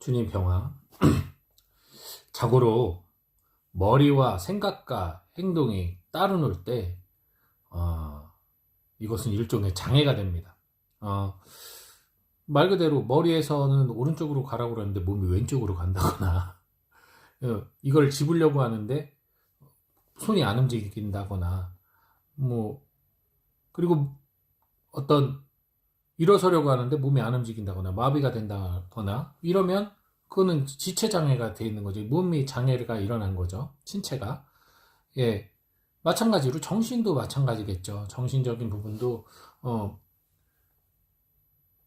주님 평화. 자고로 머리와 생각과 행동이 따로 놀 때, 이것은 일종의 장애가 됩니다. 말 그대로 머리에서는 오른쪽으로 가라고 그러는데 몸이 왼쪽으로 간다거나, 이걸 집으려고 하는데 손이 안 움직인다거나, 그리고 어떤 일어서려고 하는데 몸이 안 움직인다거나, 마비가 된다거나, 이러면 그거는 지체장애가 돼 있는 거죠. 몸이 장애가 일어난 거죠. 신체가. 예. 마찬가지로 정신도 마찬가지겠죠. 정신적인 부분도,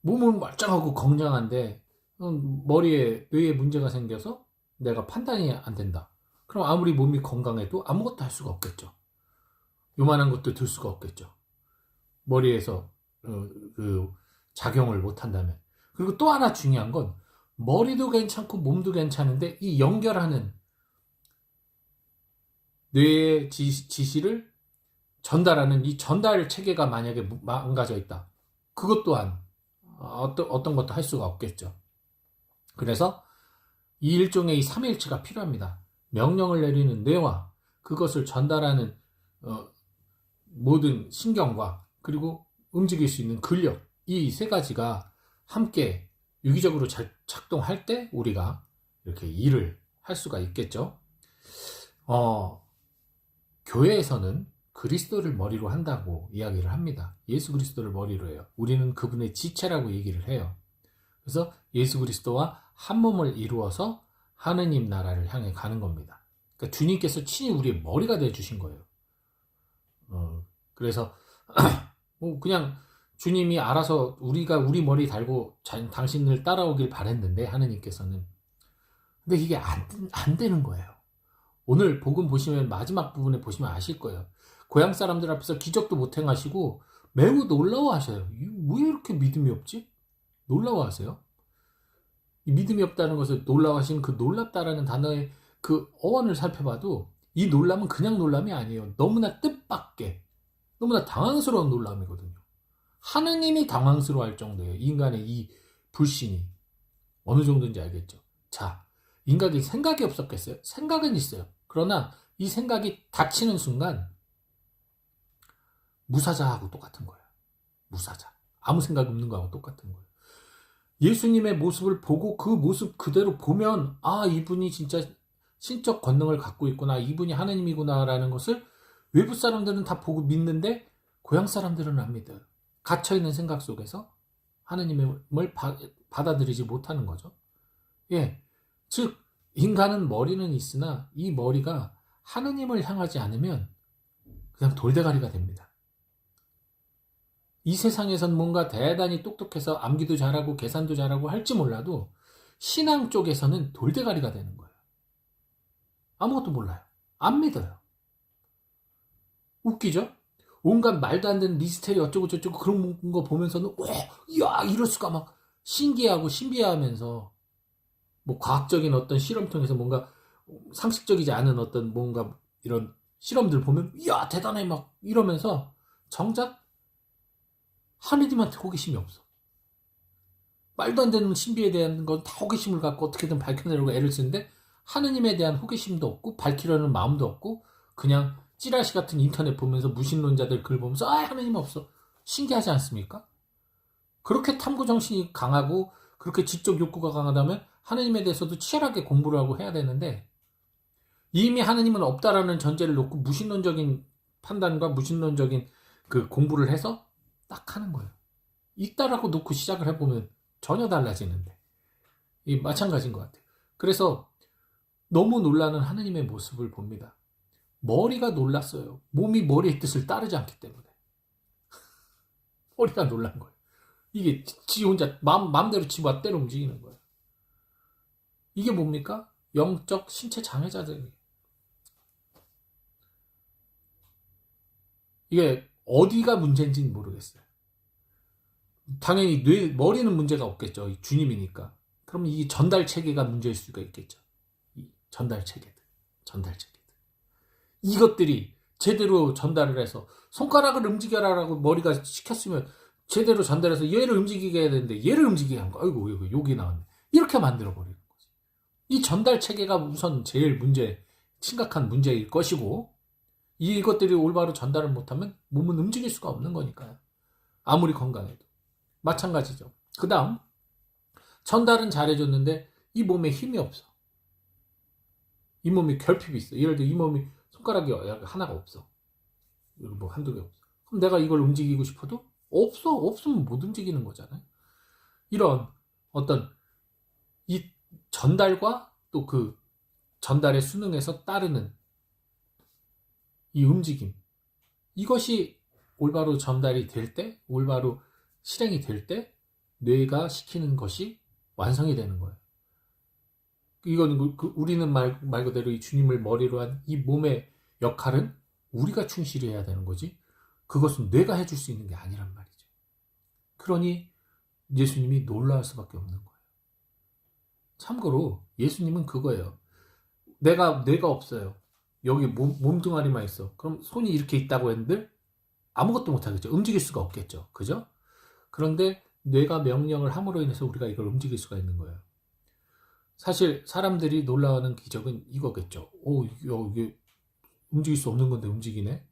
몸은 멀쩡하고 건강한데, 머리에, 뇌에 문제가 생겨서 내가 판단이 안 된다. 그럼 아무리 몸이 건강해도 아무것도 할 수가 없겠죠. 요만한 것도 들 수가 없겠죠. 머리에서, 작용을 못 한다면. 그리고 또 하나 중요한 건, 머리도 괜찮고 몸도 괜찮은데 이 연결하는 뇌의 지시를 전달하는 이 전달 체계가 만약에 망가져 있다. 그것 또한 어떤 것도 할 수가 없겠죠. 그래서 이 일종의 이 삼위일체가 필요합니다. 명령을 내리는 뇌와 그것을 전달하는 모든 신경과 그리고 움직일 수 있는 근력, 이 세 가지가 함께 유기적으로 잘 작동할 때 우리가 이렇게 일을 할 수가 있겠죠. 교회에서는 그리스도를 머리로 한다고 이야기를 합니다. 예수 그리스도를 머리로 해요. 우리는 그분의 지체라고 얘기를 해요. 그래서 예수 그리스도와 한 몸을 이루어서 하느님 나라를 향해 가는 겁니다. 그러니까 주님께서 친히 우리의 머리가 되어주신 거예요. 그래서 그냥 주님이 알아서 우리가 우리 머리 달고 당신을 따라오길 바랬는데 하느님께서는. 근데 이게 안 되는 거예요. 오늘 복음 보시면 마지막 부분에 보시면 아실 거예요. 고향 사람들 앞에서 기적도 못 행하시고 매우 놀라워하셔요. 왜 이렇게 믿음이 없지? 놀라워하세요. 이 믿음이 없다는 것을 놀라워하시는 그 놀랍다라는 단어의 그 어원을 살펴봐도 이 놀람은 그냥 놀람이 아니에요. 너무나 뜻밖의, 너무나 당황스러운 놀람이거든요. 하느님이 당황스러워할 정도예요. 인간의 이 불신이 어느 정도인지 알겠죠. 자, 인간이 생각이 없었겠어요? 생각은 있어요. 그러나 이 생각이 닥치는 순간 무사자하고 똑같은 거예요. 무사자. 아무 생각 없는 거하고 똑같은 거예요. 예수님의 모습을 보고 그 모습 그대로 보면 이분이 진짜 신적 권능을 갖고 있구나. 이분이 하느님이구나라는 것을 외부 사람들은 다 보고 믿는데 고향 사람들은 안 믿어요. 갇혀있는 생각 속에서 하느님을 받아들이지 못하는 거죠. 예. 즉, 인간은 머리는 있으나 이 머리가 하느님을 향하지 않으면 그냥 돌대가리가 됩니다. 이 세상에선 뭔가 대단히 똑똑해서 암기도 잘하고 계산도 잘하고 할지 몰라도 신앙 쪽에서는 돌대가리가 되는 거예요. 아무것도 몰라요. 안 믿어요. 웃기죠? 온갖 말도 안 되는 미스테리 어쩌고 저쩌고 그런 거 보면서는 야 이럴 수가 막 신기하고 신비하면서 과학적인 어떤 실험 통해서 뭔가 상식적이지 않은 어떤 뭔가 이런 실험들 보면 야 대단해 막 이러면서 정작 하느님한테 호기심이 없어. 말도 안 되는 신비에 대한 건 다 호기심을 갖고 어떻게든 밝혀내려고 애를 쓰는데 하느님에 대한 호기심도 없고 밝히려는 마음도 없고 그냥 찌라시 같은 인터넷 보면서 무신론자들 글 보면서 하느님 없어. 신기하지 않습니까? 그렇게 탐구정신이 강하고 그렇게 지적 욕구가 강하다면 하느님에 대해서도 치열하게 공부를 하고 해야 되는데 이미 하느님은 없다라는 전제를 놓고 무신론적인 판단과 무신론적인 그 공부를 해서 딱 하는 거예요. 있다라고 놓고 시작을 해보면 전혀 달라지는데 마찬가지인 것 같아요. 그래서 너무 놀라는 하느님의 모습을 봅니다. 머리가 놀랐어요. 몸이 머리의 뜻을 따르지 않기 때문에. 머리가 놀란 거예요. 이게 지 혼자 마음대로 지 멋대로 움직이는 거예요. 이게 뭡니까? 영적 신체 장애자들. 이게 어디가 문제인지는 모르겠어요. 당연히 머리는 문제가 없겠죠. 주님이니까. 그럼 이 전달 체계가 문제일 수가 있겠죠. 이 전달 체계들. 이것들이 제대로 전달을 해서 손가락을 움직여라라고 머리가 시켰으면 제대로 전달해서 얘를 움직이게 해야 되는데 얘를 움직이게 한 거. 아이고 욕이 나왔네. 이렇게 만들어버리는 거죠. 이 전달 체계가 우선 제일 심각한 문제일 것이고, 이것들이 올바로 전달을 못하면 몸은 움직일 수가 없는 거니까요. 아무리 건강해도. 마찬가지죠. 그 다음, 전달은 잘해줬는데 이 몸에 힘이 없어. 이 몸에 결핍이 있어. 예를 들어 이 몸이 손가락이 하나가 없어. 뭐 한두 개 없어. 그럼 내가 이걸 움직이고 싶어도 없어. 없으면 못 움직이는 거잖아요. 이런 어떤 이 전달과 또 그 전달의 수능에서 따르는 이 움직임, 이것이 올바로 전달이 될 때, 올바로 실행이 될 때 뇌가 시키는 것이 완성이 되는 거예요. 이건 우리는 말 그대로 이 주님을 머리로 한 이 몸의 역할은 우리가 충실히 해야 되는 거지, 그것은 뇌가 해줄 수 있는 게 아니란 말이죠. 그러니 예수님이 놀라울 수밖에 없는 거예요. 참고로 예수님은 그거예요. 뇌가 없어요. 여기 몸뚱아리만 있어. 그럼 손이 이렇게 있다고 했는데 아무것도 못하겠죠. 움직일 수가 없겠죠. 그죠? 그런데 뇌가 명령을 함으로 인해서 우리가 이걸 움직일 수가 있는 거예요. 사실 사람들이 놀라워하는 기적은 이거겠죠. 이게 움직일 수 없는 건데 움직이네.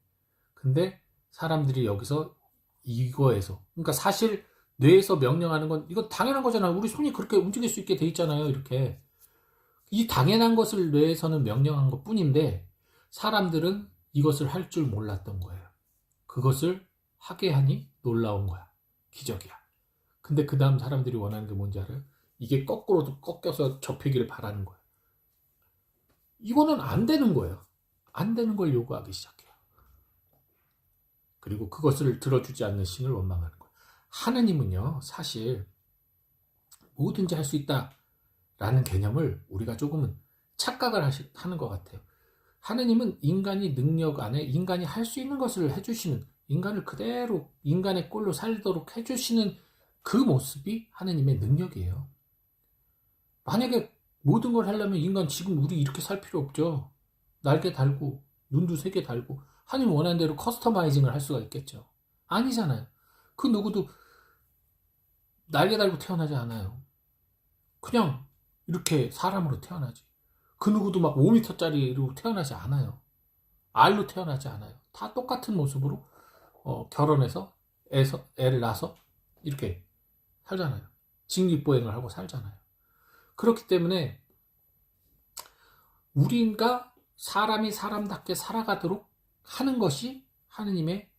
근데 사람들이 여기서 이거에서, 그러니까 사실 뇌에서 명령하는 건 이건 당연한 거잖아요. 우리 손이 그렇게 움직일 수 있게 돼 있잖아요. 이렇게. 이 당연한 것을 뇌에서는 명령한 것 뿐인데 사람들은 이것을 할 줄 몰랐던 거예요. 그것을 하게 하니 놀라운 거야. 기적이야. 근데 그 다음 사람들이 원하는 게 뭔지 알아요? 이게 거꾸로도 꺾여서 접히기를 바라는 거예요. 이거는 안 되는 거예요. 안 되는 걸 요구하기 시작해요. 그리고 그것을 들어주지 않는 신을 원망하는 거예요. 하느님은요, 사실 뭐든지 할 수 있다라는 개념을 우리가 조금은 착각을 하는 것 같아요. 하느님은 인간이 능력 안에 인간이 할 수 있는 것을 해주시는, 인간을 그대로 인간의 꼴로 살도록 해주시는 그 모습이 하느님의 능력이에요. 만약에 모든 걸 하려면 인간 지금 우리 이렇게 살 필요 없죠. 날개 달고 눈도 3개 달고 하느님 원하는 대로 커스터마이징을 할 수가 있겠죠. 아니잖아요. 그 누구도 날개 달고 태어나지 않아요. 그냥 이렇게 사람으로 태어나지. 그 누구도 막 5m짜리로 태어나지 않아요. 알로 태어나지 않아요. 다 똑같은 모습으로 결혼해서 애를 낳아서 이렇게 살잖아요. 직립보행을 하고 살잖아요. 그렇기 때문에 우리가 사람이 사람답게 살아가도록 하는 것이 하느님의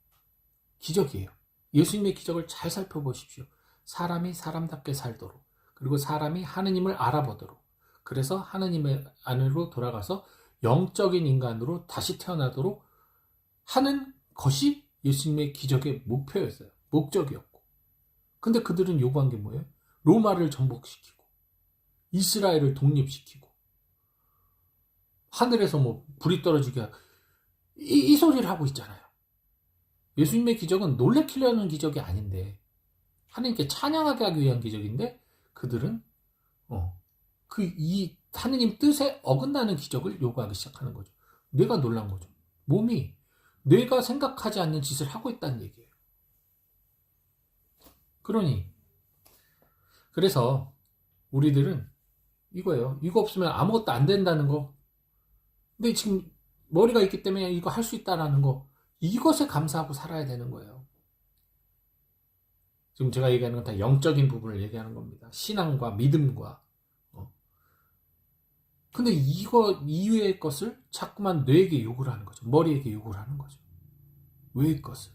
기적이에요. 예수님의 기적을 잘 살펴보십시오. 사람이 사람답게 살도록, 그리고 사람이 하느님을 알아보도록, 그래서 하느님의 안으로 돌아가서 영적인 인간으로 다시 태어나도록 하는 것이 예수님의 기적의 목표였어요. 목적이었고. 근데 그들은 요구한 게 뭐예요? 로마를 정복시키고 이스라엘을 독립시키고 하늘에서 뭐 불이 떨어지게 하고 이 소리를 하고 있잖아요. 예수님의 기적은 놀래키려는 기적이 아닌데 하느님께 찬양하게 하기 위한 기적인데 그들은 이 하느님 뜻에 어긋나는 기적을 요구하기 시작하는 거죠. 뇌가 놀란 거죠. 몸이 뇌가 생각하지 않는 짓을 하고 있다는 얘기예요. 그래서 우리들은 이거예요. 이거 없으면 아무것도 안 된다는 거. 근데 지금 머리가 있기 때문에 이거 할 수 있다라는 거, 이것에 감사하고 살아야 되는 거예요. 지금 제가 얘기하는 건 다 영적인 부분을 얘기하는 겁니다. 신앙과 믿음과. 근데 이거 이외의 것을 자꾸만 뇌에게 요구를 하는 거죠. 머리에게 요구를 하는 거죠. 외의 것을.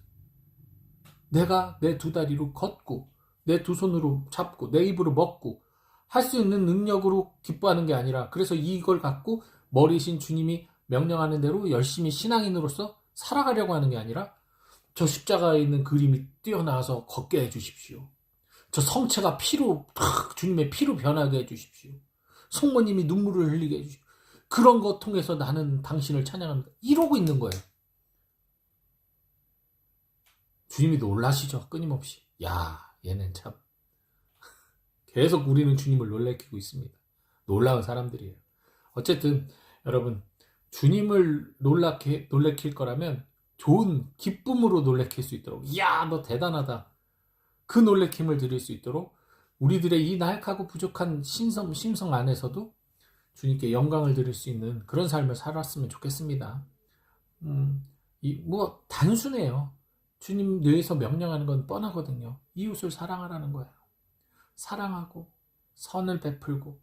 내가 내 2다리로 걷고 내 2손으로 잡고 내 입으로 먹고 할 수 있는 능력으로 기뻐하는 게 아니라, 그래서 이걸 갖고 머리신 주님이 명령하는 대로 열심히 신앙인으로서 살아가려고 하는 게 아니라, 저 십자가에 있는 그림이 뛰어나와서 걷게 해주십시오. 저 성체가 주님의 피로 변하게 해주십시오. 성모님이 눈물을 흘리게 해주십시오. 그런 거 통해서 나는 당신을 찬양합니다. 이러고 있는 거예요. 주님이 놀라시죠. 끊임없이. 야, 얘는 참 계속 우리는 주님을 놀래키고 있습니다. 놀라운 사람들이에요. 어쨌든 여러분, 주님을 놀래킬 거라면 좋은 기쁨으로 놀래킬 수 있도록, 야, 너 대단하다, 그 놀래킴을 드릴 수 있도록 우리들의 이 나약하고 부족한 심성 안에서도 주님께 영광을 드릴 수 있는 그런 삶을 살았으면 좋겠습니다. 뭐 단순해요. 주님 뇌에서 명령하는 건 뻔하거든요. 이웃을 사랑하라는 거예요. 사랑하고 선을 베풀고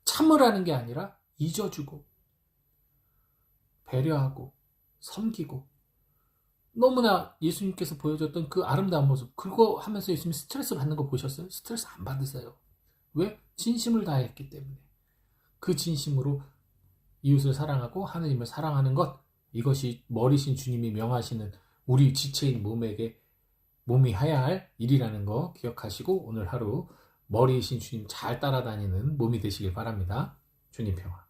참으라는 게 아니라 잊어주고 배려하고 섬기고, 너무나 예수님께서 보여줬던 그 아름다운 모습, 그거 하면서 예수님 스트레스 받는 거 보셨어요? 스트레스 안 받으세요. 왜? 진심을 다했기 때문에. 그 진심으로 이웃을 사랑하고 하느님을 사랑하는 것, 이것이 머리신 주님이 명하시는 우리 지체인 몸이 해야 할 일이라는 거 기억하시고 오늘 하루 머리이신 주님 잘 따라다니는 몸이 되시길 바랍니다. 주님 평화.